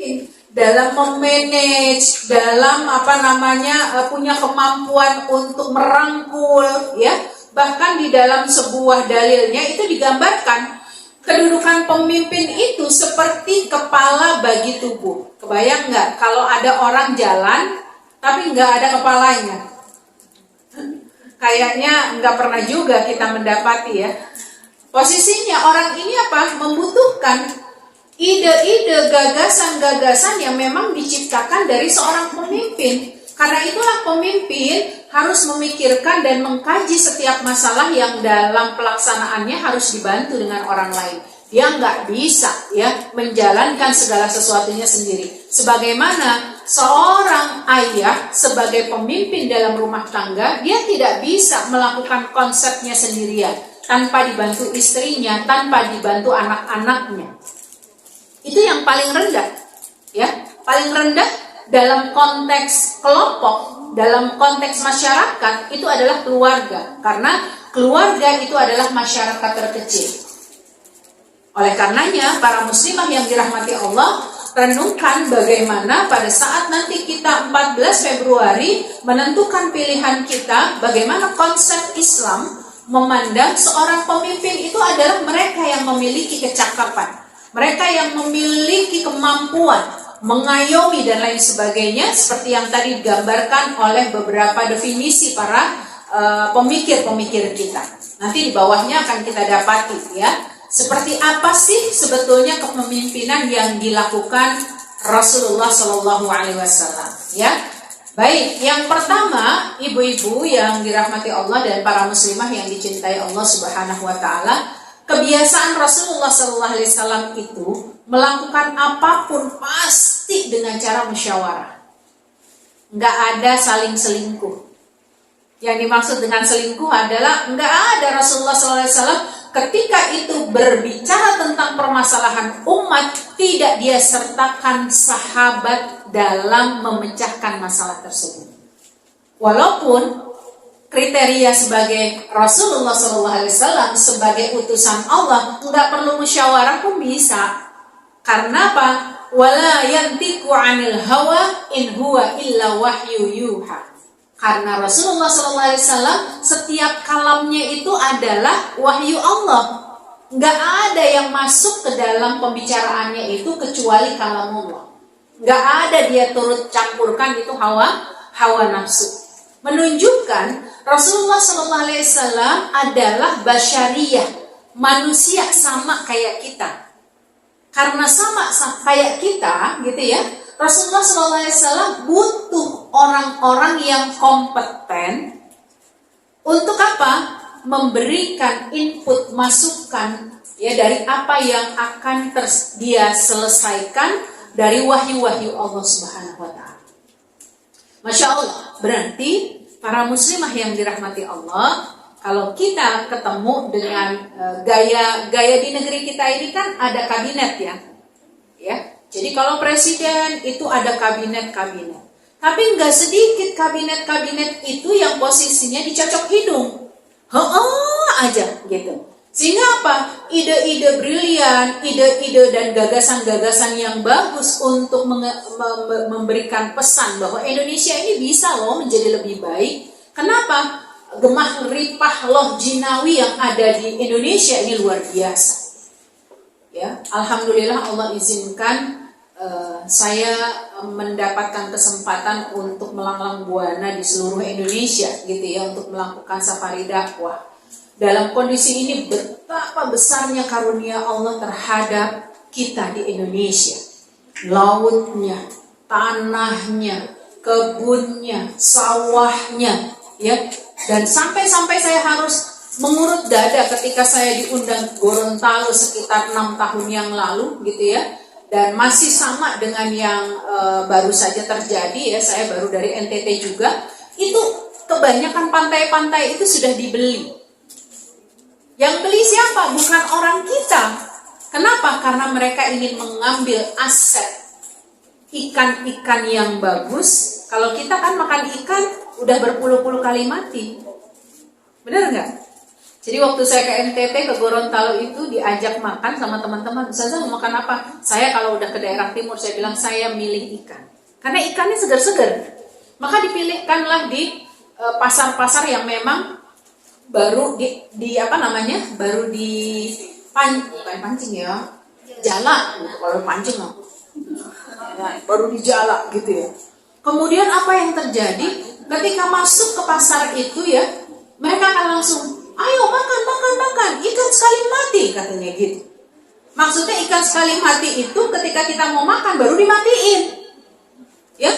pemimpin, dalam memanage, dalam punya kemampuan untuk merangkul, ya. Bahkan di dalam sebuah dalilnya itu digambarkan kedudukan pemimpin itu seperti kepala bagi tubuh. Kebayang nggak kalau ada orang jalan tapi nggak ada kepalanya? Kayaknya nggak pernah juga kita mendapati, ya. Posisinya orang ini membutuhkan ide-ide, gagasan-gagasan yang memang diciptakan dari seorang pemimpin. Karena itulah pemimpin harus memikirkan dan mengkaji setiap masalah yang dalam pelaksanaannya harus dibantu dengan orang lain. Dia nggak bisa, ya, menjalankan segala sesuatunya sendiri. Sebagaimana seorang ayah sebagai pemimpin dalam rumah tangga, dia tidak bisa melakukan konsepnya sendirian tanpa dibantu istrinya, tanpa dibantu anak-anaknya. Itu yang paling rendah, ya, paling rendah dalam konteks kelompok, dalam konteks masyarakat itu adalah keluarga, karena keluarga itu adalah masyarakat terkecil. Oleh karenanya, para muslimah yang dirahmati Allah, renungkan bagaimana pada saat nanti kita 14 Februari menentukan pilihan kita, bagaimana konsep Islam memandang seorang pemimpin itu adalah mereka yang memiliki kecakapan, mereka yang memiliki kemampuan mengayomi dan lain sebagainya, seperti yang tadi digambarkan oleh beberapa definisi para pemikir-pemikir kita. Nanti di bawahnya akan kita dapati, ya, seperti apa sih sebetulnya kepemimpinan yang dilakukan Rasulullah Shallallahu Alaihi Wasallam, ya. Baik, yang pertama, ibu-ibu yang dirahmati Allah dan para muslimah yang dicintai Allah Subhanahu Wa Taala, kebiasaan Rasulullah Sallallahu Alaihi Wasallam itu melakukan apapun pasti dengan cara musyawarah. Nggak ada saling selingkuh. Yang dimaksud dengan selingkuh adalah nggak ada Rasulullah Sallallahu Alaihi Wasallam ketika itu berbicara tentang permasalahan umat, tidak dia sertakan sahabat dalam memecahkan masalah tersebut. Walaupun kriteria sebagai Rasulullah SAW sebagai utusan Allah nggak perlu musyawarah pun bisa. Karena apa? Wala yantiqu 'anil hawa in huwa illa wahyu yuha. Karena Rasulullah SAW setiap kalamnya itu adalah wahyu Allah. Nggak ada yang masuk ke dalam pembicaraannya itu kecuali kalamullah. Nggak ada dia turut campurkan itu hawa nafsu. Menunjukkan Rasulullah SAW adalah basyariyah, manusia sama kayak kita. Karena sama kayak kita, gitu ya, Rasulullah SAW butuh orang-orang yang kompeten untuk apa? Memberikan input, masukan, ya, dari apa yang akan dia selesaikan dari wahyu-wahyu Allah Subhanahu Wa Taala. Masya Allah, berarti para muslimah yang dirahmati Allah, kalau kita ketemu dengan gaya di negeri kita ini kan ada kabinet, ya. Jadi kalau presiden itu ada kabinet-kabinet. Tapi nggak sedikit kabinet-kabinet itu yang posisinya dicocok hidung. Aja gitu. Sehingga apa? Ide-ide brilian, ide-ide dan gagasan-gagasan yang bagus untuk memberikan pesan bahwa Indonesia ini bisa loh menjadi lebih baik. Kenapa? Gemah ripah loh jinawi yang ada di Indonesia ini luar biasa. Ya, alhamdulillah Allah izinkan saya mendapatkan kesempatan untuk melanglang buana di seluruh Indonesia, gitu ya, untuk melakukan safari dakwah. Dalam kondisi ini betapa besarnya karunia Allah terhadap kita di Indonesia. Lautnya, tanahnya, kebunnya, sawahnya, ya. Dan sampai saya harus mengurut dada ketika saya diundang Gorontalo sekitar 6 tahun yang lalu, gitu ya. Dan masih sama dengan yang baru saja terjadi, ya. Saya baru dari NTT juga. Itu kebanyakan pantai-pantai itu sudah dibeli. Yang beli siapa? Bukan orang kita. Kenapa? Karena mereka ingin mengambil aset ikan-ikan yang bagus. Kalau kita kan makan ikan udah berpuluh-puluh kali mati. Benar nggak? Jadi waktu saya ke NTT, ke Gorontalo itu diajak makan sama teman-teman. Ustazah mau makan apa? Saya kalau udah ke daerah timur, saya bilang saya milih ikan. Karena ikannya segar-segar. Maka dipilihkanlah di pasar-pasar yang memang baru baru bukan pancing ya, jala. Kalau pancing baru di jala gitu ya. Kemudian apa yang terjadi? Ketika masuk ke pasar itu ya, mereka akan langsung, ayo makan, ikan sekali mati katanya gitu. Maksudnya ikan sekali mati itu ketika kita mau makan baru dimatiin, ya.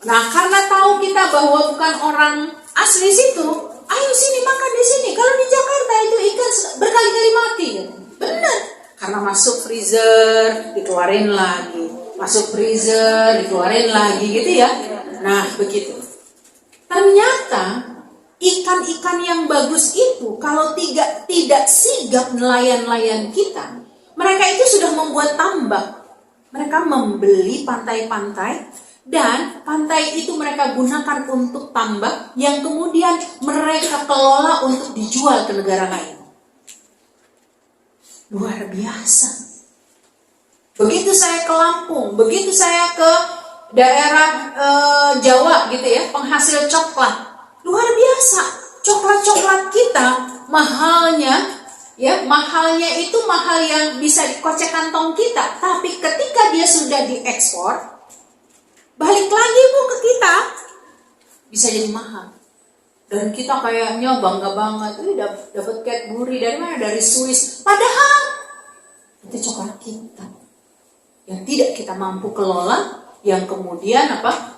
Nah karena tahu kita bahwa bukan orang asli situ, ayo sini makan di sini. Kalau di Jakarta itu ikan berkali-kali mati, gitu. Benar. Karena masuk freezer dikeluarin lagi, masuk freezer dikeluarin lagi gitu ya. Nah begitu. Ternyata ikan-ikan yang bagus itu kalau tidak sigap nelayan-nelayan kita, mereka itu sudah membuat tambak. Mereka membeli pantai-pantai dan pantai itu mereka gunakan untuk tambak yang kemudian mereka kelola untuk dijual ke negara lain. Luar biasa. Begitu saya ke Lampung, begitu saya ke daerah Jawa gitu ya, penghasil coklat. Luar biasa, coklat-coklat kita mahalnya itu mahal yang bisa dikocek kantong kita. Tapi ketika dia sudah diekspor, balik lagi Bu ke kita, bisa jadi mahal. Dan kita kayaknya bangga banget, dapat Cadbury dari mana? Dari Swiss. Padahal itu coklat kita yang tidak kita mampu kelola, yang kemudian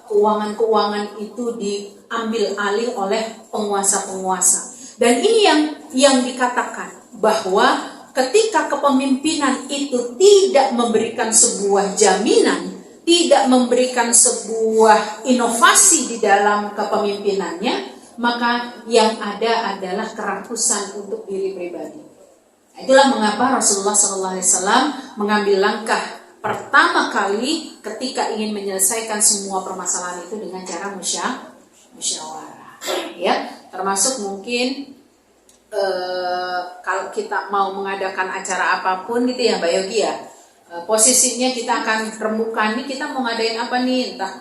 keuangan-keuangan itu diambil alih oleh penguasa-penguasa. Dan ini yang dikatakan bahwa ketika kepemimpinan itu tidak memberikan sebuah jaminan, tidak memberikan sebuah inovasi di dalam kepemimpinannya, maka yang ada adalah kerakusan untuk diri pribadi. Itulah mengapa Rasulullah SAW mengambil langkah pertama kali ketika ingin menyelesaikan semua permasalahan itu dengan cara musyawarah, ya. Termasuk mungkin kalau kita mau mengadakan acara apapun gitu ya Mbak Yogi ya, posisinya kita akan rembukan nih, kita mau ngadain apa nih, entah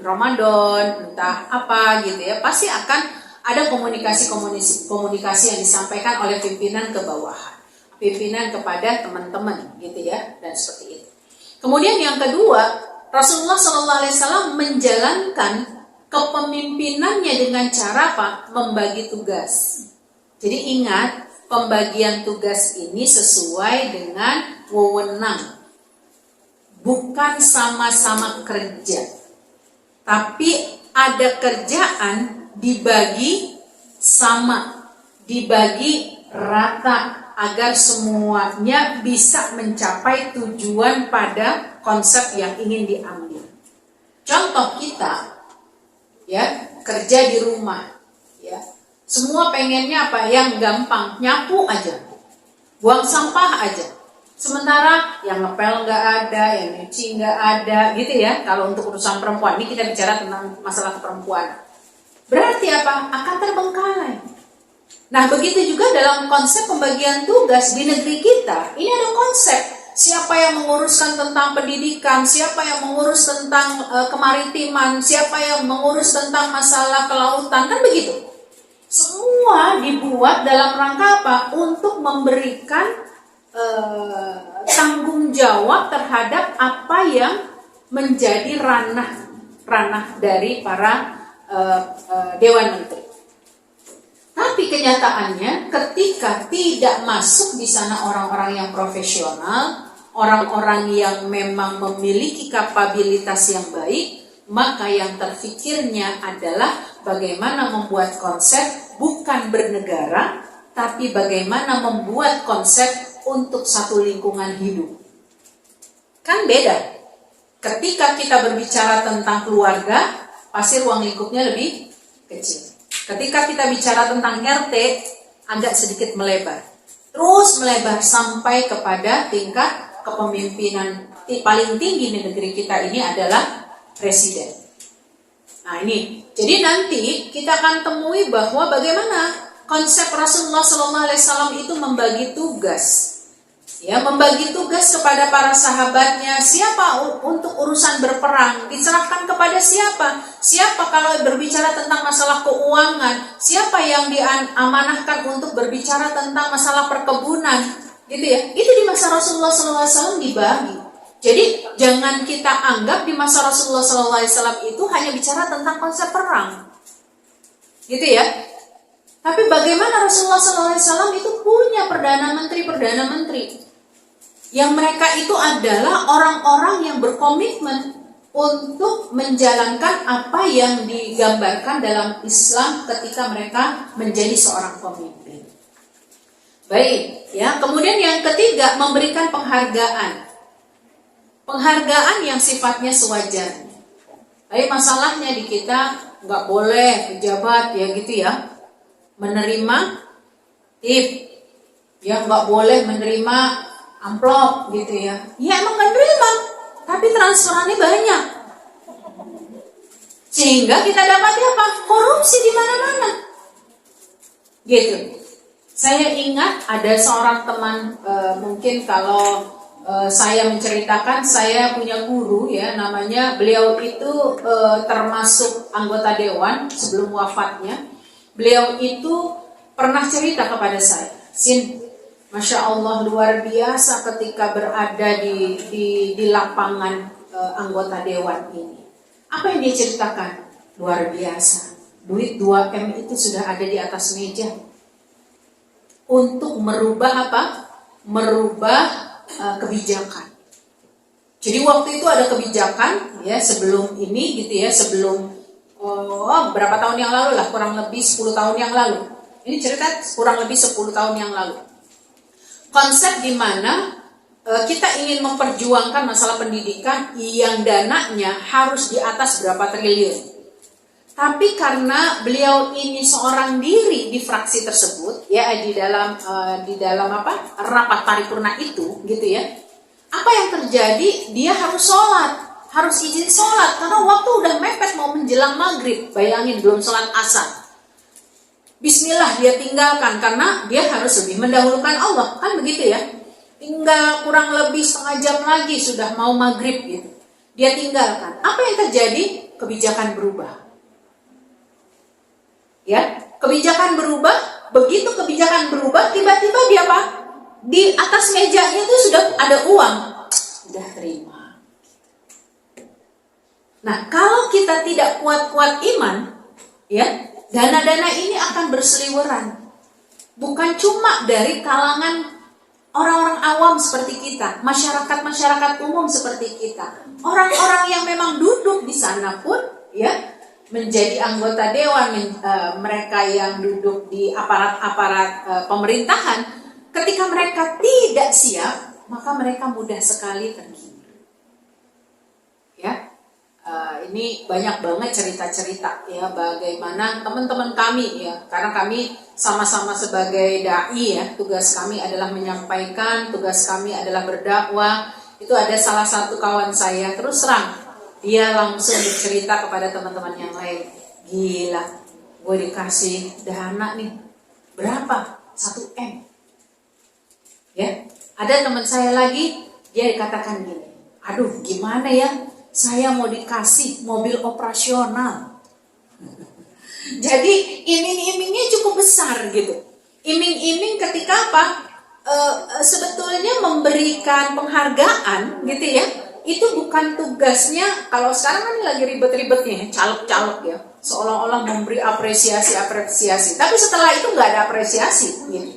Ramadan, entah apa gitu ya, pasti akan ada komunikasi yang disampaikan oleh pimpinan ke bawahan, pimpinan kepada teman-teman gitu ya, dan seperti itu. Kemudian yang kedua, Rasulullah SAW menjalankan kepemimpinannya dengan cara apa? Membagi tugas. Jadi ingat, pembagian tugas ini sesuai dengan wewenang. Bukan sama-sama kerja. Tapi ada kerjaan dibagi sama, dibagi rata, agar semuanya bisa mencapai tujuan pada konsep yang ingin diambil. Contoh kita, ya, kerja di rumah, ya, semua pengennya apa? Yang gampang, nyapu aja, buang sampah aja. Sementara yang ngepel nggak ada, yang nyuci nggak ada, gitu ya. Kalau untuk urusan perempuan, ini kita bicara tentang masalah perempuan. Berarti apa? Akan terbengkalai. Nah begitu juga dalam konsep pembagian tugas di negeri kita. Ini ada konsep siapa yang menguruskan tentang pendidikan, siapa yang mengurus tentang kemaritiman, siapa yang mengurus tentang masalah kelautan, kan begitu. Semua dibuat dalam rangka apa? Untuk memberikan tanggung jawab terhadap apa yang menjadi ranah dari para Dewan Menteri. Tapi kenyataannya ketika tidak masuk di sana orang-orang yang profesional, orang-orang yang memang memiliki kapabilitas yang baik, maka yang terfikirnya adalah bagaimana membuat konsep bukan bernegara, tapi bagaimana membuat konsep untuk satu lingkungan hidup. Kan beda. Ketika kita berbicara tentang keluarga, pasti ruang lingkupnya lebih kecil. Ketika kita bicara tentang RT, agak sedikit melebar. Terus melebar sampai kepada tingkat kepemimpinan paling tinggi di negeri kita ini adalah presiden. Nah ini, jadi nanti kita akan temui bahwa bagaimana konsep Rasulullah SAW itu membagi tugas. Ya, membagi tugas kepada para sahabatnya. Siapa untuk urusan berperang diserahkan kepada siapa? Siapa kalau berbicara tentang masalah keuangan? Siapa yang diamanahkan untuk berbicara tentang masalah perkebunan? Gitu ya. Itu di masa Rasulullah SAW dibagi. Jadi jangan kita anggap di masa Rasulullah SAW itu hanya bicara tentang konsep perang. Gitu ya. Tapi bagaimana Rasulullah SAW itu punya perdana menteri yang mereka itu adalah orang-orang yang berkomitmen untuk menjalankan apa yang digambarkan dalam Islam ketika mereka menjadi seorang pemimpin. Baik, ya. Kemudian yang ketiga, memberikan penghargaan. Penghargaan yang sifatnya sewajarnya. Tapi masalahnya di kita nggak boleh pejabat ya gitu ya menerima tip, ya nggak boleh menerima amplop gitu ya. Ya emang gak nerima, tapi transferannya banyak. Sehingga kita dapat apa? Korupsi di mana-mana. Gitu. Saya ingat ada seorang teman, mungkin kalau saya menceritakan, saya punya guru ya, namanya beliau itu termasuk anggota dewan sebelum wafatnya. Beliau itu pernah cerita kepada saya, Sin, Masya Allah luar biasa ketika berada di lapangan anggota dewan ini. Apa yang dia ceritakan? Luar biasa. Duit 2M itu sudah ada di atas meja. Untuk merubah apa? Merubah kebijakan. Jadi waktu itu ada kebijakan ya sebelum ini gitu ya, sebelum berapa tahun yang lalu lah, kurang lebih 10 tahun yang lalu. Ini cerita kurang lebih 10 tahun yang lalu. Konsep di mana kita ingin memperjuangkan masalah pendidikan yang dananya harus di atas berapa triliun. Tapi karena beliau ini seorang diri di fraksi tersebut, ya di dalam apa rapat paripurna itu, gitu ya. Apa yang terjadi? Dia harus sholat, harus izin sholat karena waktu udah mepet mau menjelang maghrib. Bayangin belum sholat asar. Bismillah dia tinggalkan karena dia harus lebih mendahulukan Allah, kan begitu ya. Tinggal kurang lebih setengah jam lagi sudah mau maghrib gitu. Dia tinggalkan. Apa yang terjadi? Kebijakan berubah. Ya, kebijakan berubah. Begitu kebijakan berubah, tiba-tiba dia apa? Di atas mejanya itu sudah ada uang. Sudah terima. Nah, kalau kita tidak kuat-kuat iman, ya, dana-dana ini akan berseliweran. Bukan cuma dari kalangan orang-orang awam seperti kita, masyarakat-masyarakat umum seperti kita. Orang-orang yang memang duduk di sana pun ya menjadi anggota dewan, mereka yang duduk di aparat-aparat pemerintahan, ketika mereka tidak siap, maka mereka mudah sekali tergiur. Ya. Ini banyak banget cerita-cerita ya bagaimana teman-teman kami ya, karena kami sama-sama sebagai dai ya, tugas kami adalah menyampaikan, tugas kami adalah berdakwah. Itu ada salah satu kawan saya terus terang dia langsung bercerita kepada teman-teman yang lain, gila, gue dikasih dana nih berapa? 1M. Ya, ada teman saya lagi dia dikatakan gini, aduh gimana ya? Saya mau dikasih mobil operasional. Jadi iming-imingnya cukup besar gitu. Iming-iming ketika apa? Sebetulnya memberikan penghargaan gitu ya. Itu bukan tugasnya. Kalau sekarang kan lagi ribet-ribetnya, caleg-caleg ya. Seolah-olah memberi apresiasi. Tapi setelah itu nggak ada apresiasi gitu.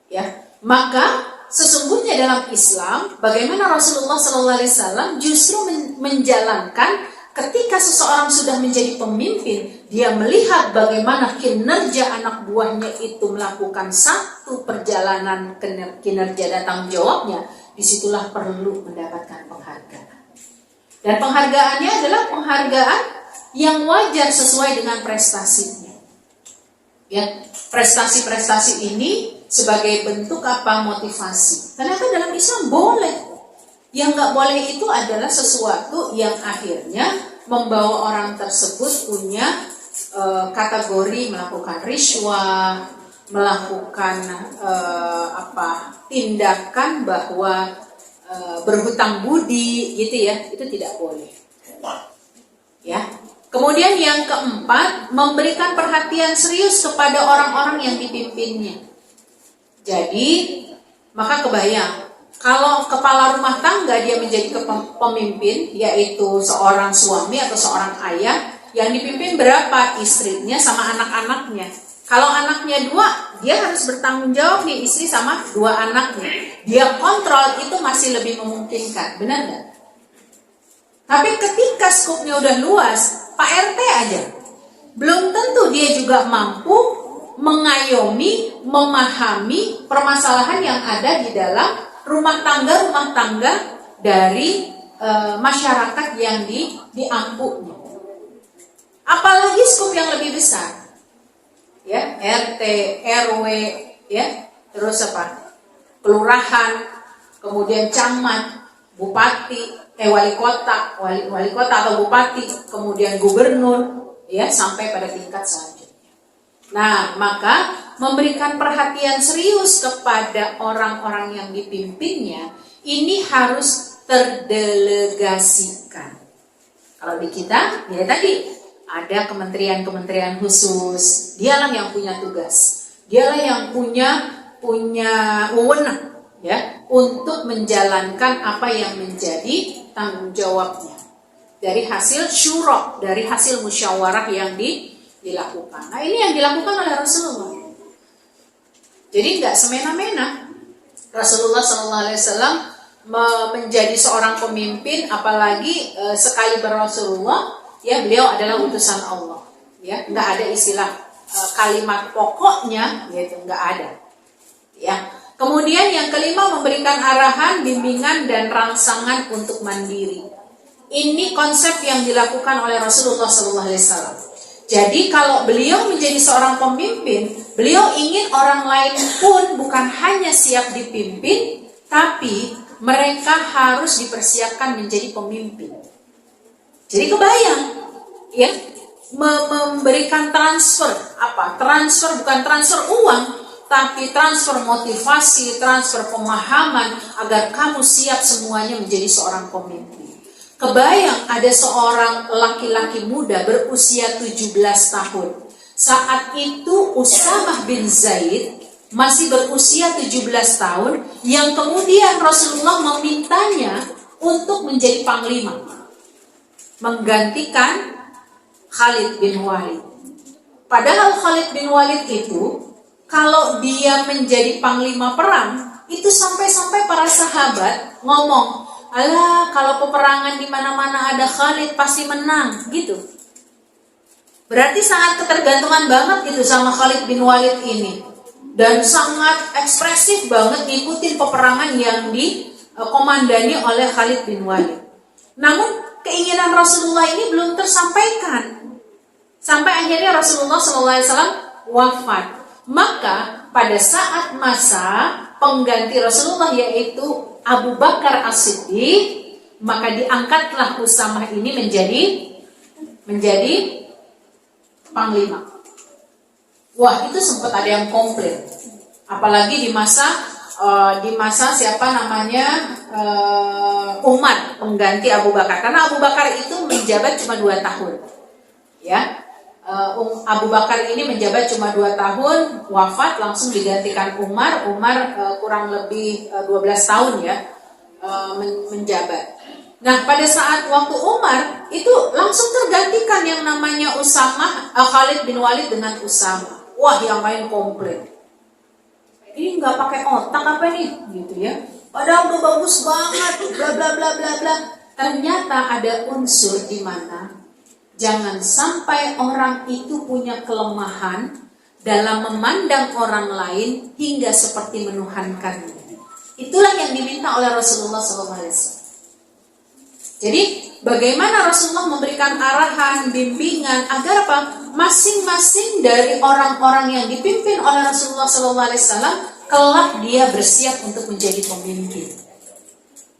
Ya, maka sesungguhnya dalam Islam, bagaimana Rasulullah SAW justru menjalankan ketika seseorang sudah menjadi pemimpin, dia melihat bagaimana kinerja anak buahnya itu melakukan satu perjalanan kinerja dan tanggung jawabnya, disitulah perlu mendapatkan penghargaan. Dan penghargaannya adalah penghargaan yang wajar sesuai dengan prestasinya. Ya, prestasi-prestasi ini sebagai bentuk apa? Motivasi. Ternyata dalam Islam boleh. Yang nggak boleh itu adalah sesuatu yang akhirnya membawa orang tersebut punya kategori melakukan riswah, melakukan tindakan bahwa berhutang budi gitu ya, itu tidak boleh. Ya. Kemudian yang keempat, memberikan perhatian serius kepada orang-orang yang dipimpinnya. Jadi, maka kebayang, kalau kepala rumah tangga dia menjadi pemimpin, yaitu seorang suami atau seorang ayah, yang dipimpin berapa? Istrinya sama anak-anaknya. Kalau anaknya 2, dia harus bertanggung jawab nih, istri sama 2 anaknya. Dia kontrol, itu masih lebih memungkinkan, benar nggak? Tapi ketika skopnya udah luas, Pak RT aja, belum tentu dia juga mampu mengayomi, memahami permasalahan yang ada di dalam rumah tangga dari masyarakat yang diampuknya. Apalagi skop yang lebih besar, ya, RT, RW, ya, terus kelurahan, kemudian camat, bupati, wali kota atau bupati, kemudian gubernur, ya, sampai pada tingkat selanjutnya. Nah, maka memberikan perhatian serius kepada orang-orang yang dipimpinnya ini harus terdelegasikan. Kalau di kita, ya tadi ada kementerian-kementerian khusus, dialah yang punya tugas, dialah yang punya wewenang, ya, untuk menjalankan apa yang menjadi tanggung jawabnya dari hasil syura, dari hasil musyawarah yang dilakukan. Nah, ini yang dilakukan oleh Rasulullah. Jadi nggak semena-mena. Rasulullah SAW menjadi seorang pemimpin, apalagi sekali berrasulullah, ya, beliau adalah utusan Allah. Ya, nggak ada istilah kalimat pokoknya, yaitu nggak ada. Ya. Kemudian yang kelima, memberikan arahan, bimbingan, dan rangsangan untuk mandiri. Ini konsep yang dilakukan oleh Rasulullah SAW. Jadi kalau beliau menjadi seorang pemimpin, beliau ingin orang lain pun bukan hanya siap dipimpin, tapi mereka harus dipersiapkan menjadi pemimpin. Jadi kebayang, ya, memberikan transfer, transfer bukan transfer uang, tapi transfer motivasi, transfer pemahaman agar kamu siap semuanya menjadi seorang pemimpin. Kebayang ada seorang laki-laki muda berusia 17 tahun. Saat itu Usamah bin Zaid masih berusia 17 tahun, yang kemudian Rasulullah memintanya untuk menjadi panglima, menggantikan Khalid bin Walid. Padahal Khalid bin Walid itu, kalau dia menjadi panglima perang, itu sampai-sampai para sahabat ngomong, alah, kalau peperangan di mana-mana ada Khalid pasti menang, gitu. Berarti sangat ketergantungan banget gitu sama Khalid bin Walid ini, dan sangat ekspresif banget ngikutin peperangan yang dikomandani oleh Khalid bin Walid. Namun keinginan Rasulullah ini belum tersampaikan sampai akhirnya Rasulullah SAW wafat. Maka pada saat masa pengganti Rasulullah, yaitu Abu Bakar As-Siddiq, maka diangkatlah Usamah ini menjadi panglima. Wah, itu sempat ada yang komplain. Apalagi di masa Umar, pengganti Abu Bakar. Karena Abu Bakar itu menjabat cuma 2 tahun. Ya. Abu Bakar ini menjabat cuma 2 tahun, wafat, langsung digantikan Umar. Kurang lebih 12 tahun ya menjabat. Nah, pada saat waktu Umar itu langsung tergantikan yang namanya Khalid bin Walid dengan Usamah. Wah, yang lain komplain. Ini nggak pakai otak apa nih, gitu ya? Padahal udah bagus banget, bla bla bla bla bla. Ternyata ada unsur di mana jangan sampai orang itu punya kelemahan dalam memandang orang lain hingga seperti menuhankannya. Itulah yang diminta oleh Rasulullah SAW. Jadi bagaimana Rasulullah memberikan arahan, bimbingan agar apa? Masing-masing dari orang-orang yang dipimpin oleh Rasulullah SAW kelak dia bersiap untuk menjadi pemimpin.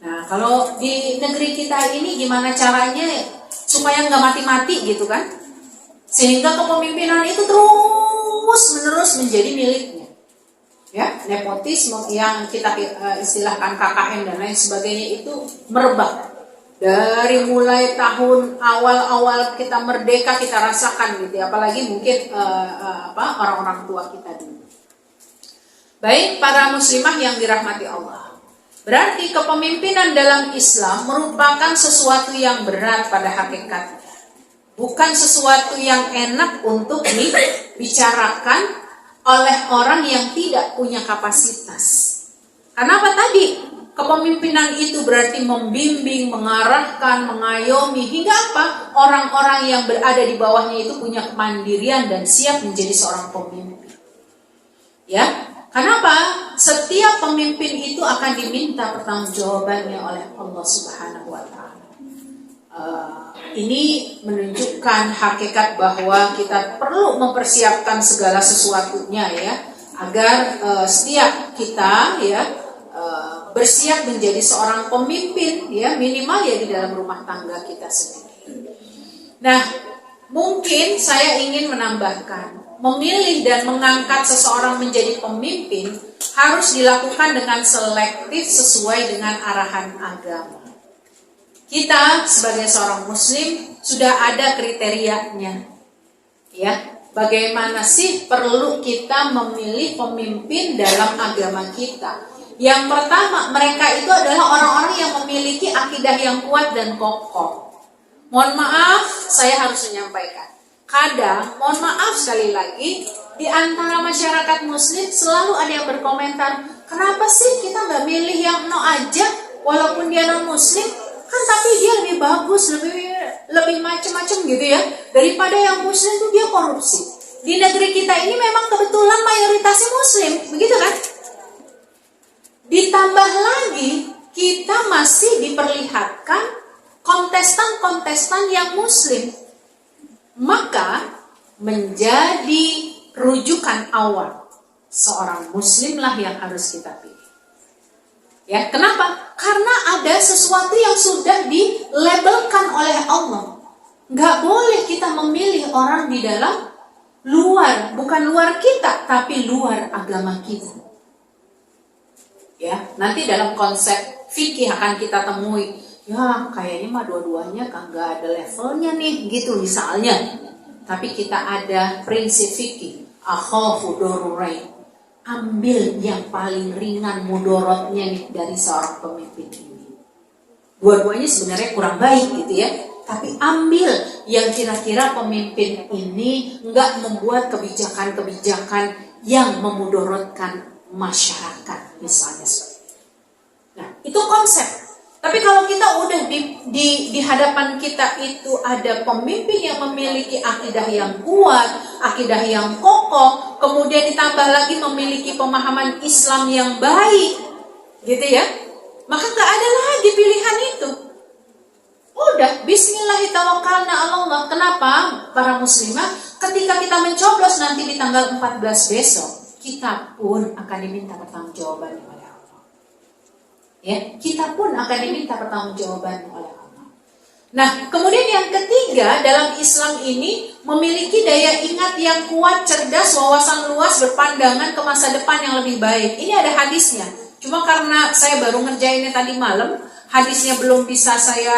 Nah, kalau di negeri kita ini gimana caranya supaya nggak mati-mati gitu kan? Sehingga kepemimpinan itu terus-menerus menjadi miliknya. Ya, nepotisme yang kita istilahkan KKN dan lain sebagainya itu merebak. Dari mulai tahun awal-awal kita merdeka kita rasakan gitu, apalagi mungkin orang-orang tua kita dulu. Baik para muslimah yang dirahmati Allah. Berarti kepemimpinan dalam Islam merupakan sesuatu yang berat pada hakikatnya. Bukan sesuatu yang enak untuk dibicarakan oleh orang yang tidak punya kapasitas. Karena apa tadi? Kepemimpinan itu berarti membimbing, mengarahkan, mengayomi, hingga apa? Orang-orang yang berada di bawahnya itu punya kemandirian dan siap menjadi seorang pemimpin. Ya, kenapa? Setiap pemimpin itu akan diminta pertanggungjawabannya oleh Allah Subhanahu wa Ta'ala. Ini menunjukkan hakikat bahwa kita perlu mempersiapkan segala sesuatunya ya, agar setiap kita ya bersiap menjadi seorang pemimpin ya, minimal ya di dalam rumah tangga kita sendiri. Nah, mungkin saya ingin menambahkan, memilih dan mengangkat seseorang menjadi pemimpin harus dilakukan dengan selektif sesuai dengan arahan agama. Kita sebagai seorang muslim sudah ada kriterianya. Ya, bagaimana sih perlu kita memilih pemimpin dalam agama kita? Yang pertama, mereka itu adalah orang-orang yang memiliki akidah yang kuat dan kokoh. Mohon maaf, saya harus menyampaikan. Kadang, mohon maaf sekali lagi, di antara masyarakat muslim selalu ada yang berkomentar, kenapa sih kita nggak milih yang no aja, walaupun dia non muslim, kan tapi dia lebih bagus, lebih macam-macam gitu ya, daripada yang muslim tuh dia korupsi. Di negeri kita ini memang kebetulan mayoritasnya muslim, begitu kan? Ditambah lagi, kita masih diperlihatkan kontestan-kontestan yang muslim. Maka menjadi rujukan awal seorang muslimlah yang harus kita pilih. Ya, kenapa? Karena ada sesuatu yang sudah dilabelkan oleh Allah. Nggak boleh kita memilih orang di dalam luar, bukan luar kita, tapi luar agama kita. Ya, nanti dalam konsep fikih akan kita temui, ya kayaknya mah dua-duanya kagak ada levelnya nih, gitu misalnya. Tapi kita ada prinsip fikih, akhafu darurain. Ambil yang paling ringan mudorotnya nih dari seorang pemimpin ini. Dua-duanya sebenarnya kurang baik gitu ya, tapi ambil yang kira-kira pemimpin ini enggak membuat kebijakan-kebijakan yang memudorotkan masyarakat misalnya. Nah, itu konsep. Tapi kalau kita udah di hadapan kita itu ada pemimpin yang memiliki akidah yang kuat, akidah yang kokoh, kemudian ditambah lagi memiliki pemahaman Islam yang baik, gitu ya, maka nggak ada lagi pilihan itu. Udah, bismillahirrahmanirrahim. Kenapa? Para muslimah, ketika kita mencoblos nanti di tanggal 14 besok, kita pun akan diminta pertanggungjawaban oleh Allah. Ya, kita pun akan diminta pertanggungjawaban oleh Allah. Nah, kemudian yang ketiga, dalam Islam ini memiliki daya ingat yang kuat, cerdas, wawasan luas, berpandangan ke masa depan yang lebih baik. Ini ada hadisnya. Cuma karena saya baru ngerjainnya tadi malam, hadisnya belum bisa saya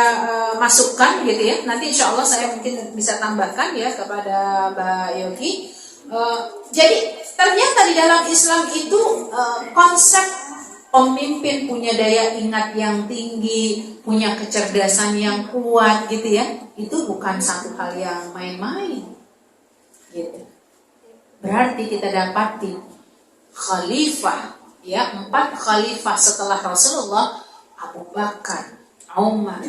masukkan gitu ya. Nanti insya Allah saya mungkin bisa tambahkan ya kepada Mbak Yogi. Jadi ternyata di dalam Islam itu konsep pemimpin punya daya ingat yang tinggi, punya kecerdasan yang kuat gitu ya. Itu bukan satu hal yang main-main gitu. Berarti kita dapati khalifah ya, 4 khalifah setelah Rasulullah, Abu Bakar, Umar,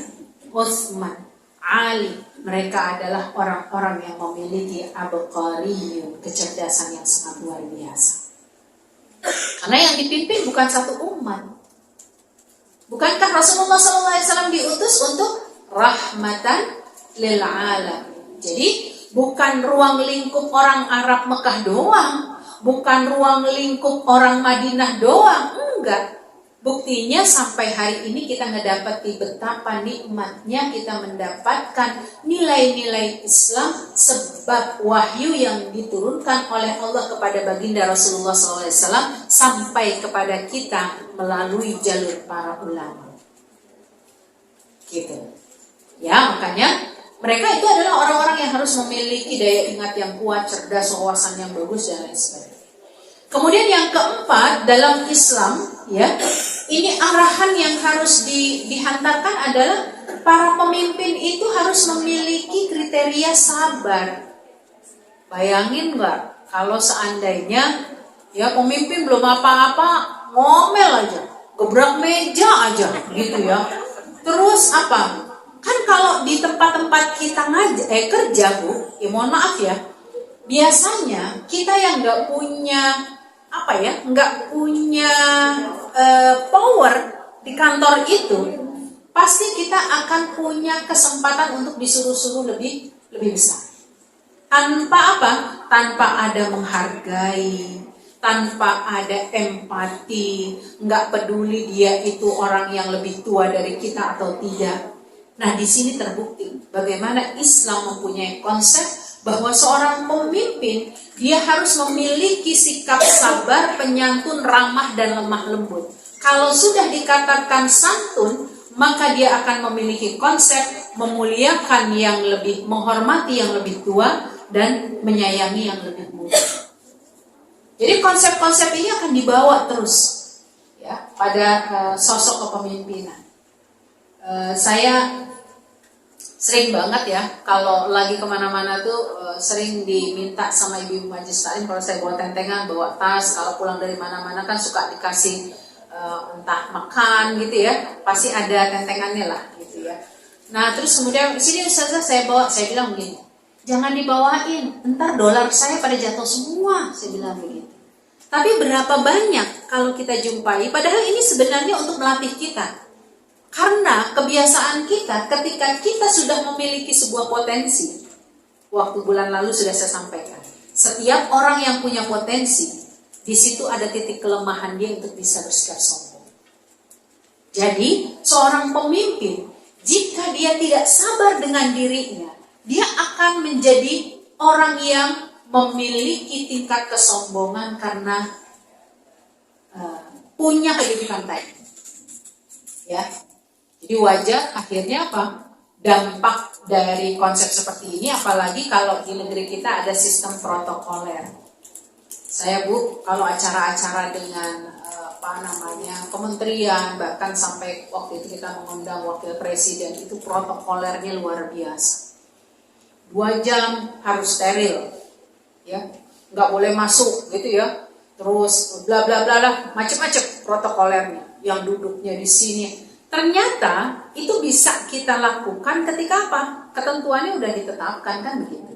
Utsman, Ali, mereka adalah orang-orang yang memiliki abqariyun, kecerdasan yang sangat luar biasa. Karena yang dipimpin bukan satu umat. Bukankah Rasulullah SAW diutus untuk rahmatan lil alam? Jadi bukan ruang lingkup orang Arab Mekah doang, bukan ruang lingkup orang Madinah doang, enggak. Buktinya sampai hari ini kita ngedapati betapa nikmatnya kita mendapatkan nilai-nilai Islam sebab wahyu yang diturunkan oleh Allah kepada baginda Rasulullah SAW sampai kepada kita melalui jalur para ulama. Gitu. Ya, makanya mereka itu adalah orang-orang yang harus memiliki daya ingat yang kuat, cerdas, wawasan yang bagus dan lain sebagainya. Kemudian yang keempat dalam Islam, ya, ini arahan yang harus dihantarkan adalah para pemimpin itu harus memiliki kriteria sabar. Bayangin nggak kalau seandainya ya pemimpin belum apa-apa ngomel aja, gebrak meja aja, gitu ya. Terus apa? Kan kalau di tempat-tempat kita kerja Bu, ya mohon maaf ya, biasanya kita yang nggak punya nggak punya power di kantor itu, pasti kita akan punya kesempatan untuk disuruh-suruh lebih besar. Tanpa apa? Tanpa ada menghargai, tanpa ada empati, nggak peduli dia itu orang yang lebih tua dari kita atau tidak. Nah, di sini terbukti bagaimana Islam mempunyai konsep bahwa seorang pemimpin dia harus memiliki sikap sabar, penyantun, ramah, dan lemah lembut. Kalau sudah dikatakan santun, maka dia akan memiliki konsep memuliakan yang lebih, menghormati yang lebih tua, dan menyayangi yang lebih muda. Jadi konsep-konsep ini akan dibawa terus ya pada sosok kepemimpinan. Saya sering banget ya kalau lagi kemana-mana tuh sering diminta sama ibu-ibu majelis taklim kalau saya bawa tentengan, bawa tas, kalau pulang dari mana-mana kan suka dikasih entah makan gitu ya, pasti ada tentengannya lah gitu ya. Nah terus kemudian sini ustazah saya bawa, saya bilang begini, jangan dibawain, ntar dolar saya pada jatuh semua, saya bilang begitu. Tapi berapa banyak kalau kita jumpai, padahal ini sebenarnya untuk melatih kita. Karena kebiasaan kita ketika kita sudah memiliki sebuah potensi, waktu bulan lalu sudah saya sampaikan, setiap orang yang punya potensi, di situ ada titik kelemahan dia untuk bisa bersikap sombong. Jadi seorang pemimpin, jika dia tidak sabar dengan dirinya, dia akan menjadi orang yang memiliki tingkat kesombongan karena punya kedudukan tadi. Ya. Jadi wajar akhirnya apa? Dampak dari konsep seperti ini, apalagi kalau di negeri kita ada sistem protokoler. Saya Bu, kalau acara-acara dengan kementerian, bahkan sampai waktu itu kita mengundang wakil presiden, itu protokolernya luar biasa. 2 jam harus steril, ya, nggak boleh masuk gitu ya. Terus bla bla bla lah, macam-macam protokolernya. Yang duduknya di sini. Ternyata itu bisa kita lakukan ketika apa? Ketentuannya udah ditetapkan kan begitu.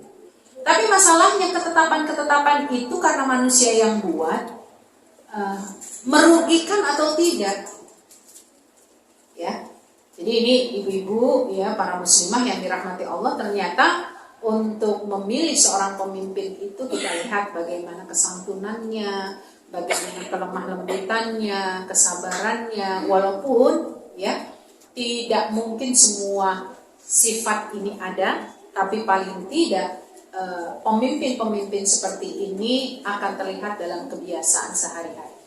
Tapi masalahnya ketetapan-ketetapan itu karena manusia yang buat merugikan atau tidak. Ya. Jadi ini ibu-ibu ya para muslimah yang dirahmati Allah, ternyata untuk memilih seorang pemimpin itu kita lihat bagaimana kesantunannya, bagaimana kelemah lembutannya, kesabarannya, walaupun ya tidak mungkin semua sifat ini ada, tapi paling tidak pemimpin-pemimpin seperti ini akan terlihat dalam kebiasaan sehari-hari.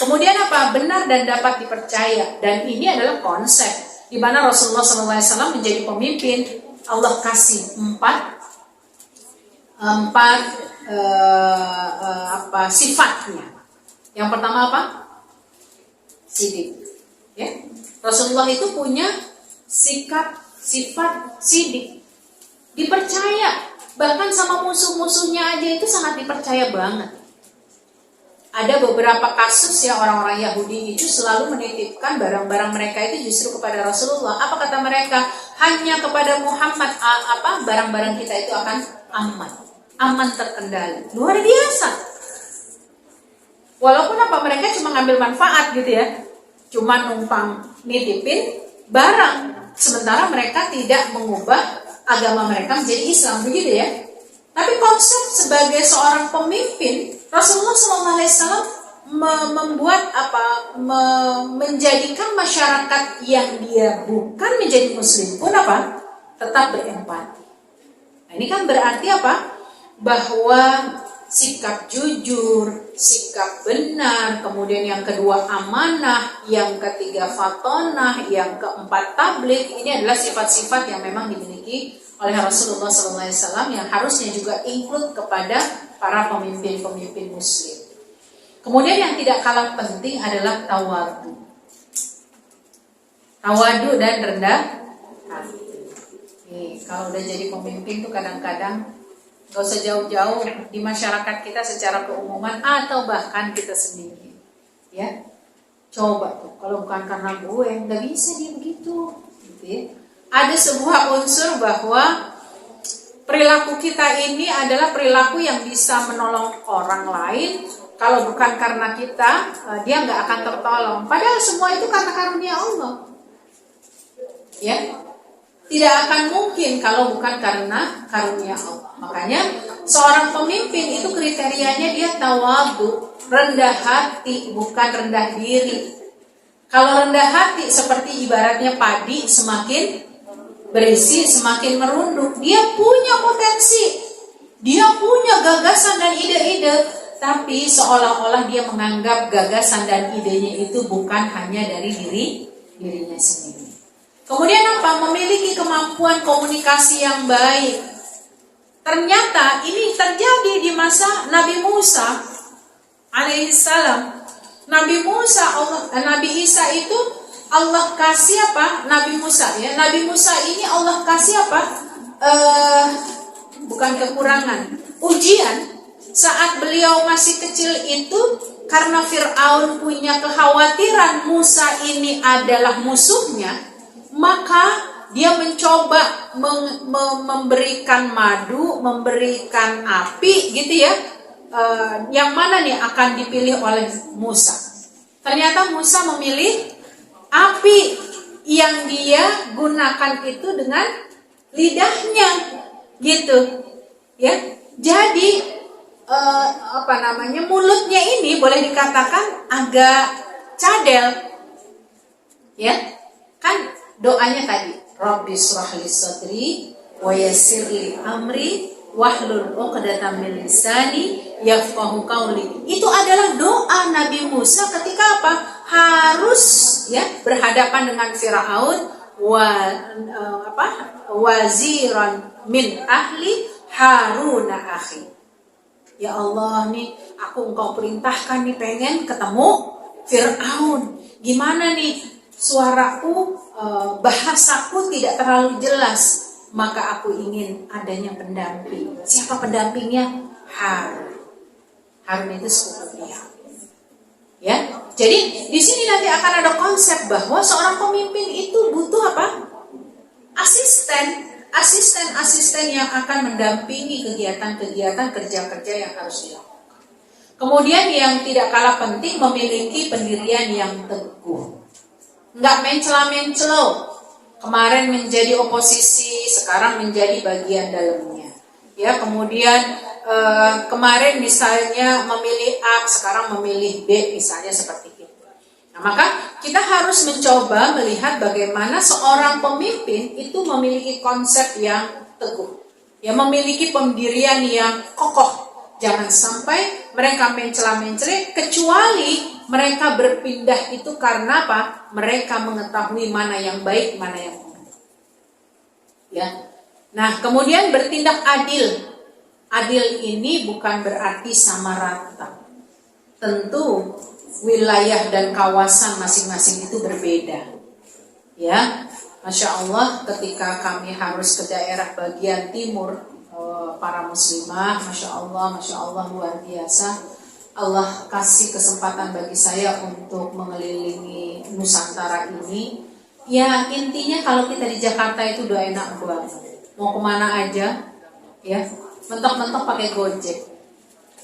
Kemudian apa? Benar dan dapat dipercaya, dan ini adalah konsep di mana Rasulullah SAW menjadi pemimpin. Allah kasih empat sifatnya. Yang pertama apa? Sidik. Ya. Rasulullah itu punya sifat sidik, dipercaya, bahkan sama musuh-musuhnya aja itu sangat dipercaya banget. Ada beberapa kasus ya orang-orang Yahudi itu selalu menitipkan barang-barang mereka itu justru kepada Rasulullah. Apa kata mereka? Hanya kepada Muhammad barang-barang kita itu akan aman terkendali. Luar biasa. Walaupun mereka cuma ngambil manfaat gitu ya, cuma numpang nitipin barang, sementara mereka tidak mengubah agama mereka menjadi Islam, begitu ya. Tapi konsep sebagai seorang pemimpin, Rasulullah SAW membuat menjadikan masyarakat yang dia bukan menjadi muslim pun tetap berempati. Nah, ini kan berarti bahwa sikap jujur, sikap benar, kemudian yang kedua amanah, yang ketiga fatonah, yang keempat tabligh, ini adalah sifat-sifat yang memang dimiliki oleh Rasulullah SAW yang harusnya juga include kepada para pemimpin-pemimpin muslim. Kemudian yang tidak kalah penting adalah tawadu. Tawadu dan rendah hati. Nih, kalau udah jadi pemimpin tuh kadang-kadang gak usah jauh-jauh di masyarakat kita secara keumuman atau bahkan kita sendiri. Ya, coba tuh kalau bukan karena gue nggak bisa dia begitu. Gitu ya. Ada sebuah unsur bahwa perilaku kita ini adalah perilaku yang bisa menolong orang lain. Kalau bukan karena kita, dia nggak akan tertolong. Padahal semua itu karena karunia Allah. Ya, tidak akan mungkin kalau bukan karena karunia Allah. Makanya seorang pemimpin itu kriterianya dia tawadu, rendah hati, bukan rendah diri. Kalau rendah hati seperti ibaratnya padi, semakin berisi semakin merunduk. Dia punya potensi, dia punya gagasan dan ide-ide, tapi seolah-olah dia menganggap gagasan dan idenya itu bukan hanya dari dirinya sendiri. Kemudian memiliki kemampuan komunikasi yang baik. Ternyata ini terjadi di masa Nabi Musa alaihissalam. Nabi Isa itu Allah kasih Nabi Musa ya. Nabi Musa ini Allah kasih bukan kekurangan, ujian. Saat beliau masih kecil itu, karena Fir'aun punya kekhawatiran Musa ini adalah musuhnya, maka dia mencoba memberikan madu, memberikan api gitu ya. Yang mana nih akan dipilih oleh Musa? Ternyata Musa memilih api yang dia gunakan itu dengan lidahnya gitu ya. Jadi mulutnya ini boleh dikatakan agak cadel ya. Kan doanya tadi Rabbi shrah li sadri wa yassir li amri wahlul 'uqdatam min lisani yafqahu qawli. Itu adalah doa Nabi Musa ketika harus ya berhadapan dengan Firaun waziran min ahli Haruna akhi. Ya Allah nih, engkau perintahkan nih pengen ketemu Fir'aun. Gimana nih suaraku, bahasaku tidak terlalu jelas. Maka aku ingin adanya pendamping. Siapa pendampingnya? Harun. Harun itu sepupu dia. Ya, jadi di sini nanti akan ada konsep bahwa seorang pemimpin itu butuh asisten yang akan mendampingi kegiatan-kegiatan kerja-kerja yang harus dilakukan. Kemudian yang tidak kalah penting memiliki pendirian yang teguh. Enggak mencela-mencelo. Kemarin menjadi oposisi, sekarang menjadi bagian dalamnya. Ya, kemudian kemarin misalnya memilih A, sekarang memilih B, misalnya seperti itu. Nah, maka kita harus mencoba melihat bagaimana seorang pemimpin itu memiliki konsep yang teguh. Ya, memiliki pendirian yang kokoh. Jangan sampai mereka mencela-mencela, kecuali mereka berpindah itu karena mereka mengetahui mana yang baik, mana yang buruk. Ya. Nah, kemudian bertindak adil. Adil ini bukan berarti sama rata. Tentu wilayah dan kawasan masing-masing itu berbeda. Ya, Masya Allah ketika kami harus ke daerah bagian timur para muslimah, Masya Allah luar biasa. Allah kasih kesempatan bagi saya untuk mengelilingi Nusantara ini. Ya, intinya kalau kita di Jakarta itu udah enak banget. Mau kemana aja, ya, mentok-mentok pakai Gojek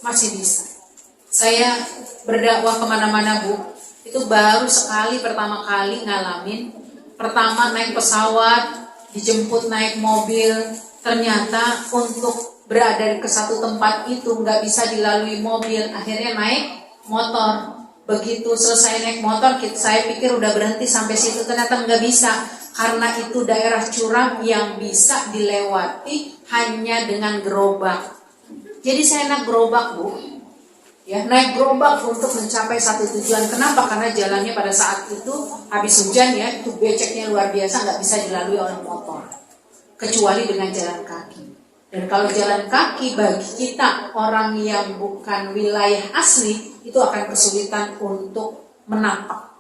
masih bisa. Saya berdakwah kemana-mana Bu, itu baru sekali pertama kali ngalamin. Pertama naik pesawat, dijemput naik mobil, ternyata untuk berada ke satu tempat itu nggak bisa dilalui mobil, akhirnya naik motor. begitu selesai naik motor, saya pikir udah berhenti sampai situ, ternyata nggak bisa. Karena itu daerah curam yang bisa dilewati hanya dengan gerobak. Jadi saya naik gerobak, Bu. Ya, naik gerobak untuk mencapai satu tujuan. Kenapa? Karena jalannya pada saat itu habis hujan ya, itu beceknya luar biasa, nggak bisa dilalui oleh motor, kecuali dengan jalan kaki. Dan kalau jalan kaki bagi kita orang yang bukan wilayah asli itu akan kesulitan untuk menapak.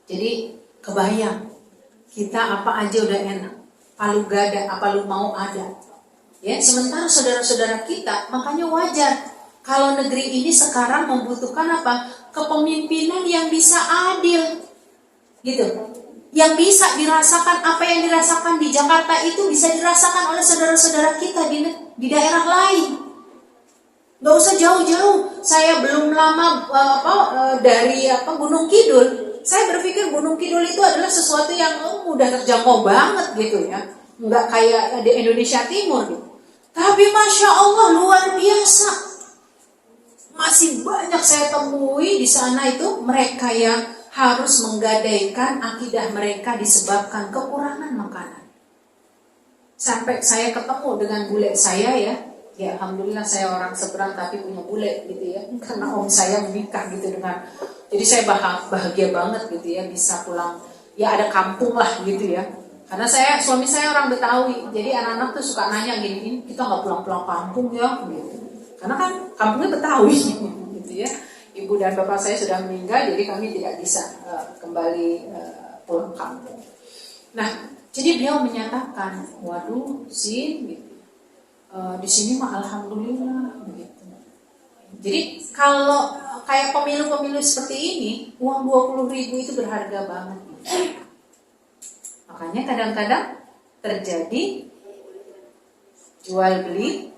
Jadi kebayang kita apa aja udah enak, palu gada, apa lu mau ada. Ya, sementara saudara-saudara kita, makanya wajar kalau negeri ini sekarang membutuhkan apa? Kepemimpinan yang bisa adil. Gitu. Yang bisa dirasakan, apa yang dirasakan di Jakarta itu bisa dirasakan oleh saudara-saudara kita di daerah lain. Gak usah jauh-jauh. Saya belum lama dari Gunung Kidul. Saya berpikir Gunung Kidul itu adalah sesuatu yang mudah terjangkau banget gitu ya. Nggak kayak di Indonesia Timur gitu. Tapi Masya Allah luar biasa. Masih banyak saya temui di sana itu mereka yang harus menggadaikan akidah mereka disebabkan kekurangan makanan. Sampai saya ketemu dengan bule saya ya alhamdulillah saya orang seberang tapi punya bule gitu ya, karena om saya menikah gitu dengan, jadi saya bahagia banget gitu ya bisa pulang, ya ada kampung lah gitu ya. Karena suami saya orang Betawi, jadi anak-anak tuh suka nanya gini, kita nggak pulang-pulang kampung ya gitu. Karena kan kampungnya Betawi gitu ya. Ibu dan bapak saya sudah meninggal, jadi kami tidak bisa kembali pulang kampung. Nah, jadi beliau menyatakan, waduh, gitu. Di sini mah alhamdulillah begitu. Jadi kalau kayak pemilu-pemilu seperti ini, uang 20.000 itu berharga banget. Makanya kadang-kadang terjadi jual beli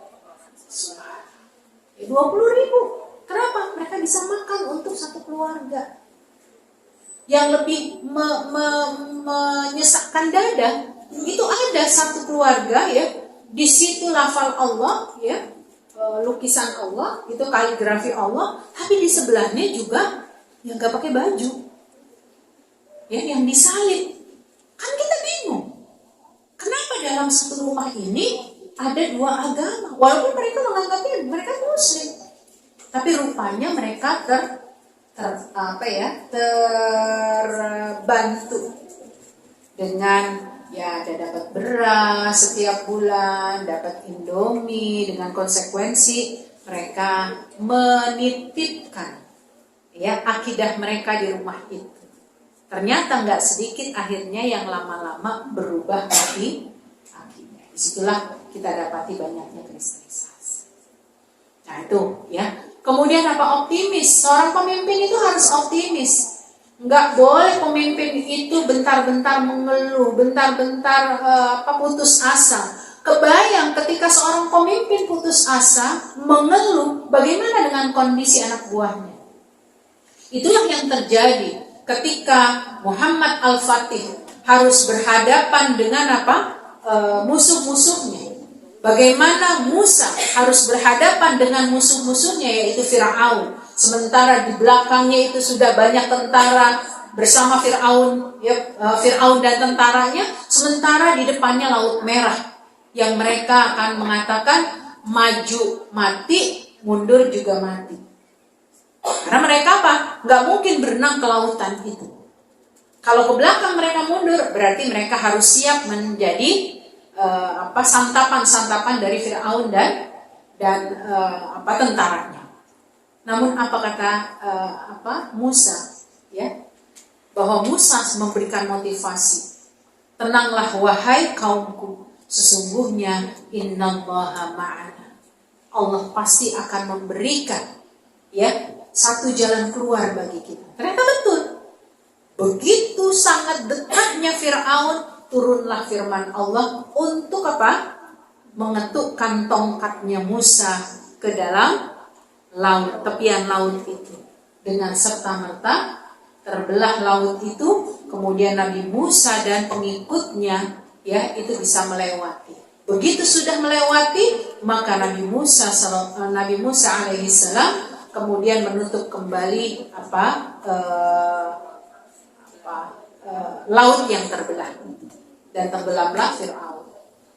20.000. Kenapa? Mereka bisa makan untuk satu keluarga. Yang lebih menyesakkan dada, itu ada satu keluarga ya, di situ lafal Allah ya, lukisan Allah, itu kaligrafi Allah, tapi di sebelahnya juga yang nggak pakai baju, ya, yang disalib. Kan kita bingung, kenapa dalam satu rumah ini ada dua agama, walaupun mereka menganggapnya mereka Muslim, tapi rupanya mereka terbantu dengan ya ada dapat beras setiap bulan, dapat Indomie, dengan konsekuensi mereka menitipkan ya akidah mereka di rumah itu. Ternyata nggak sedikit akhirnya yang lama-lama berubah lagi akidah. Disitulah kita dapati banyaknya kristenisasi. Nah itu ya. Kemudian apa? Optimis. Seorang pemimpin itu harus optimis. Nggak boleh pemimpin itu bentar-bentar mengeluh, bentar-bentar putus asa. Kebayang ketika seorang pemimpin putus asa, mengeluh, bagaimana dengan kondisi anak buahnya? Itulah yang terjadi ketika Muhammad Al-Fatih harus berhadapan dengan musuh-musuhnya. Bagaimana Musa harus berhadapan dengan musuh-musuhnya, yaitu Fir'aun. Sementara di belakangnya itu sudah banyak tentara bersama Fir'aun, ya, Fir'aun dan tentaranya. Sementara di depannya Laut Merah, yang mereka akan mengatakan maju mati, mundur juga mati. Karena mereka nggak mungkin berenang ke lautan itu. Kalau ke belakang mereka mundur, berarti mereka harus siap menjadi santapan dari Fir'aun dan tentaranya. Namun apa kata Musa, ya, bahwa Musa memberikan motivasi. Tenanglah wahai kaumku, sesungguhnya innallaha ma'ana. Allah pasti akan memberikan ya satu jalan keluar bagi kita. Ternyata betul. Begitu sangat dekatnya Fir'aun, turunlah firman Allah untuk mengetukkan tongkatnya Musa ke dalam laut, tepian laut itu. Dengan serta-merta terbelah laut itu, kemudian Nabi Musa dan pengikutnya ya itu bisa melewati. Begitu sudah melewati, maka Nabi Musa alaihissalam kemudian menutup kembali laut yang terbelah, dan tenggelamlah Fir'aun,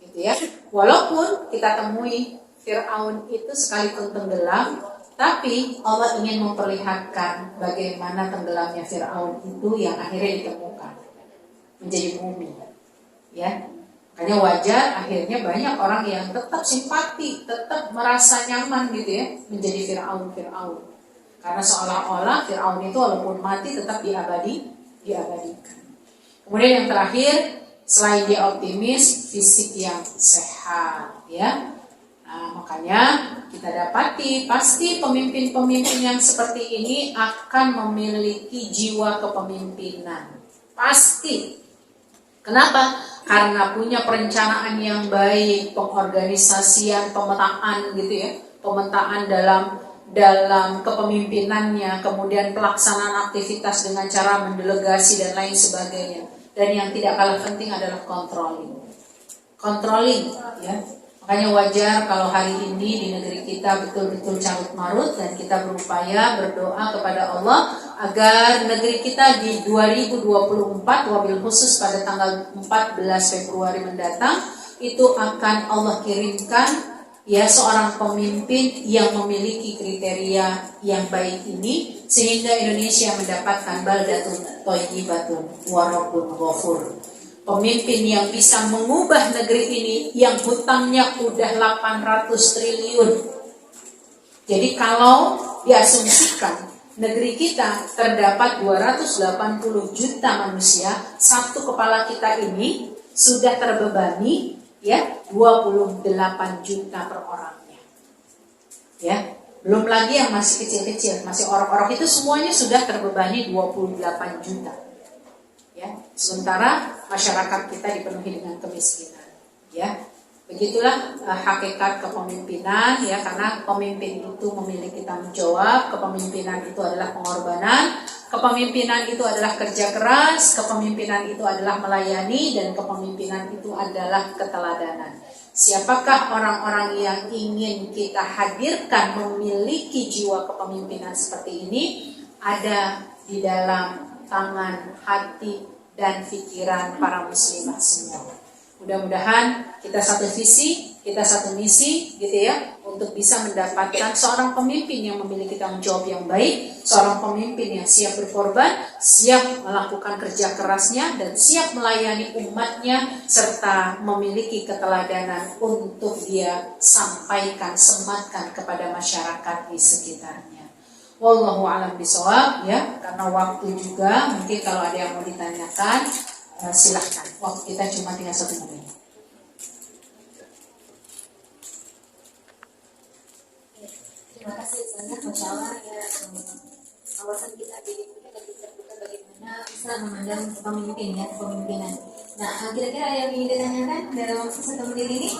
gitu ya. Walaupun kita temui Fir'aun itu sekalipun tenggelam, tapi Allah ingin memperlihatkan bagaimana tenggelamnya Fir'aun itu yang akhirnya ditemukan menjadi mumi, ya. Makanya wajar akhirnya banyak orang yang tetap simpati, tetap merasa nyaman gitu ya menjadi Fir'aun. Karena seolah-olah Fir'aun itu walaupun mati tetap diabadikan. Kemudian yang terakhir, selain dia optimis, fisik yang sehat, ya. Nah, makanya kita dapati pasti pemimpin-pemimpin yang seperti ini akan memiliki jiwa kepemimpinan. Pasti. Kenapa? Karena punya perencanaan yang baik, pengorganisasian, pemetaan gitu ya, pemetaan dalam kepemimpinannya, kemudian pelaksanaan aktivitas dengan cara mendelegasi dan lain sebagainya. Dan yang tidak kalah penting adalah controlling, ya. Makanya wajar kalau hari ini di negeri kita betul-betul carut marut, dan kita berupaya berdoa kepada Allah agar negeri kita di 2024, wabil khusus pada tanggal 14 Februari mendatang, itu akan Allah kirimkan ya seorang pemimpin yang memiliki kriteria yang baik ini, sehingga Indonesia mendapatkan baldatun thayyibatun wa rabbun ghafur. Pemimpin yang bisa mengubah negeri ini yang hutangnya udah 800 triliun. Jadi kalau diasumsikan negeri kita terdapat 280 juta manusia, satu kepala kita ini sudah terbebani ya 28 juta per orangnya. Ya, belum lagi yang masih kecil-kecil, masih orang-orang itu semuanya sudah terbebani 28 juta. Ya, sementara masyarakat kita dipenuhi dengan kemiskinan. Ya, begitulah hakikat kepemimpinan ya, karena pemimpin itu memiliki tanggung jawab, kepemimpinan itu adalah pengorbanan, kepemimpinan itu adalah kerja keras, kepemimpinan itu adalah melayani, dan kepemimpinan itu adalah keteladanan. Siapakah orang-orang yang ingin kita hadirkan memiliki jiwa kepemimpinan seperti ini? Ada di dalam tangan, hati, dan pikiran para muslimah semua. Mudah-mudahan kita satu visi, kita satu misi gitu ya, untuk bisa mendapatkan seorang pemimpin yang memiliki tanggung jawab yang baik, seorang pemimpin yang siap berkorban, siap melakukan kerja kerasnya, dan siap melayani umatnya, serta memiliki keteladanan untuk dia sampaikan, sematkan kepada masyarakat di sekitarnya. Wallahu a'lam bishawab ya, karena waktu juga mungkin kalau ada yang mau ditanyakan silahkan. Waktu kita cuma tinggal 1 menit. Terima kasih Ustazah, Masya Allah ya, kawasan kita kita terbuka bagaimana bisa memandang kepemimpinan ya, kepemimpinan. Nah, kira-kira ada yang ingin ditanyakan dalam waktu 1 menit ini?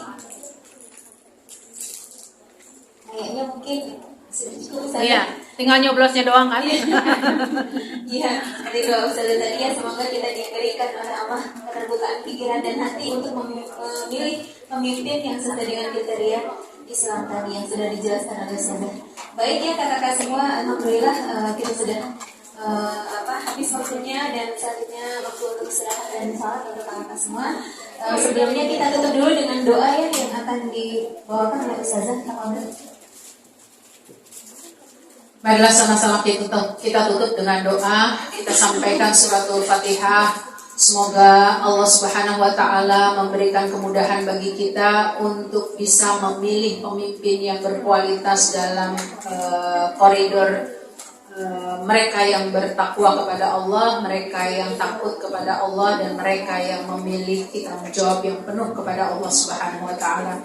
Kayaknya mungkin sudah cukup Ustazah. Iya, tinggal nyoblosnya doang kan? Iya, dari doa Ustazah tadi ya, semoga kita diberikan oleh Allah keterbukaan pikiran dan hati untuk memilih pemimpin yang sesuai dengan kriteria Islam tadi yang sudah dijelaskan oleh Ustazah. Baik ya kakak-kakak semua, alhamdulillah kita sudah habis waktunya, dan selanjutnya waktu untuk istirahat dan salat untuk kakak-kakak semua. Sebelumnya kita tutup dulu dengan doa ya yang akan dibawakan oleh Ustazah. Marilah sama-sama kita tutup dengan doa. Kita sampaikan suratul Fatihah. Semoga Allah Subhanahu wa Ta'ala memberikan kemudahan bagi kita untuk bisa memilih pemimpin yang berkualitas dalam koridor mereka yang bertakwa kepada Allah, mereka yang takut kepada Allah, dan mereka yang memiliki tanggung jawab yang penuh kepada Allah Subhanahu wa Ta'ala.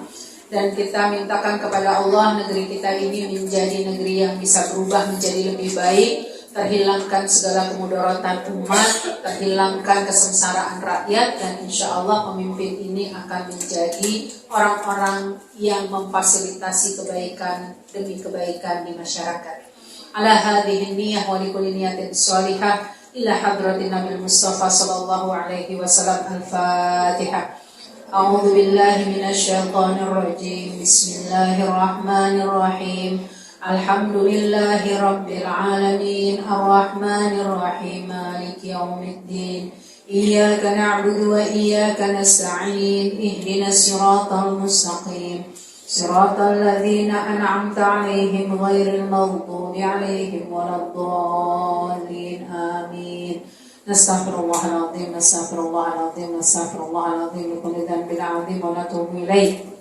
Dan kita mintakan kepada Allah negeri kita ini menjadi negeri yang bisa berubah menjadi lebih baik, terhilangkan segala kemudaratan umat, terhilangkan kesengsaraan rakyat, dan insya Allah pemimpin ini akan menjadi orang-orang yang memfasilitasi kebaikan demi kebaikan di masyarakat. Ala hadhihi niyyah wa likulli niyatin shalihah ila hadratin Nabil Mustafa sallallahu alaihi wasallam. Al-Fatihah. A'udzu billahi minasyaitonir rajim. Bismillahirrahmanirrahim. Alhamdulillahi Rabbil Alamin, Ar-Rahmanir Rahim, Maliki Yawmiddin. Iyyaka na'budu wa iyyaka nasta'in. Ihdinas siratal mustaqim, siratal ladzina an'amta 'alaihim ghairil maghdubi 'alaihim waladdallin. Amin. Nastaghfirullahaladzim, nastaghfirullahaladzim, nastaghfirullahaladzim, likulli dhanbin 'adzim wa natubu ilaih.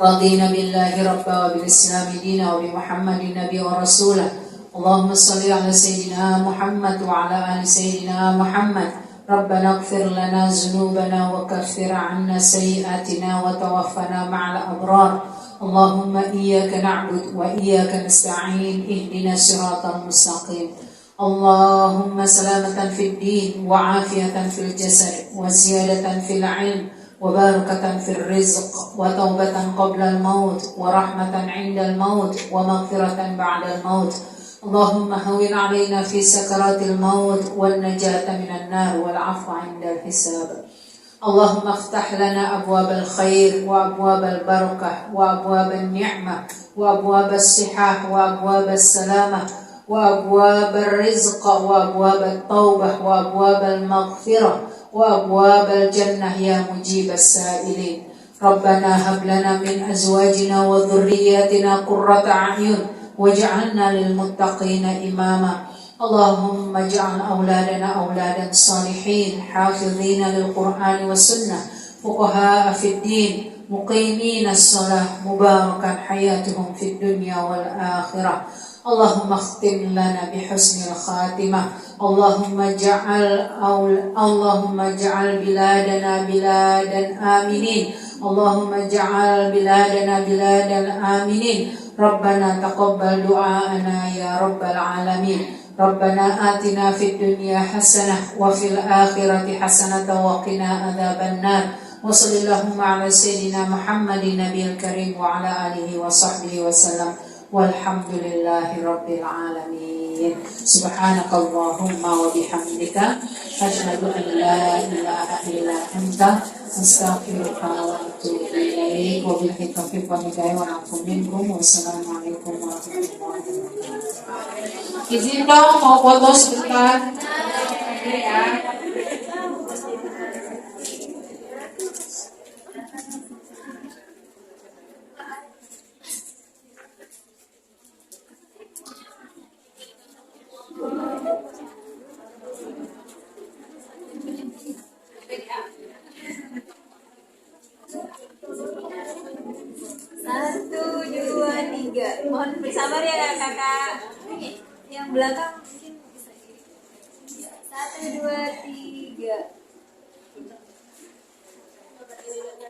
رضينا بالله ربا وبالإسلام دينا وبمحمد نبي ورسوله. اللهم صل على سيدنا محمد وعلى آل سيدنا محمد. ربنا اغفر لنا ذنوبنا وكفر عنا سيئاتنا وتوفنا مع الأبرار. اللهم إياك نعبد وإياك نستعين. اهدنا الصراط المستقيم. اللهم سلامة في الدين وعافية في الجسد وزيادة في العلم وبركة في الرزق وتوبة قبل الموت ورحمة عند الموت ومغفرة بعد الموت. اللهم هون علينا في سكرات الموت والنجاة من النار والعفو عند الحساب. اللهم افتح لنا أبواب الخير وأبواب البركة وأبواب النعمة وأبواب الصحة وأبواب السلامة وأبواب الرزق وأبواب التوبة وأبواب المغفرة وأبواب الجنة يا مجيب السائلين. ربنا هب لنا من أزواجنا وذرياتنا قرة أعين واجعلنا للمتقين إماما. اللهم اجعل أولادنا أولادا صالحين حافظين للقرآن والسنة فقهاء في الدين مقيمين الصلاة مباركا حياتهم في الدنيا والآخرة. اللهم اختم لنا بحسن الخاتمة. اللهم اجعل بلادنا بلادا آمنين. اللهم اجعل بلادنا بلادا آمنين. ربنا تقبل دعاءنا يا رب العالمين. ربنا آتنا في الدنيا حسنة وفي الآخرة حسنة وقنا عذاب النار. وصلى اللهم على سيدنا محمد النبي الكريم وعلى آله وصحبه وسلم. Walhamdulillahi Rabbil Alamin. Subhanakallahumma wa bihamdika asyhadu an la ilaha illa anta astaghfiruka wa atubu ilaik. Wa bil taufiq wa hidayah wa afu minkum. Wassalamualaikum warahmatullahi wabarakatuh. Izin dong mau foto sebentar. Oke ya. Satu, dua, tiga. Mohon bersabar ya kakak. Yang belakang mungkin bisa. 1, 2, 3.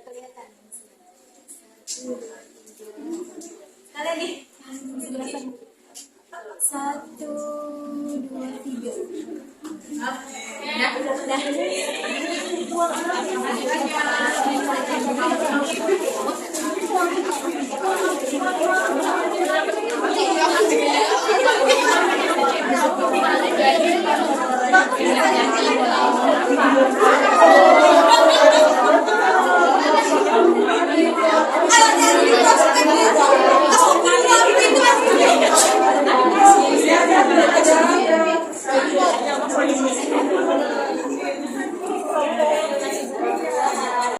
Kelihatan. 1, 2, 3. Sekalian nih. 1, 2, 3. Udah.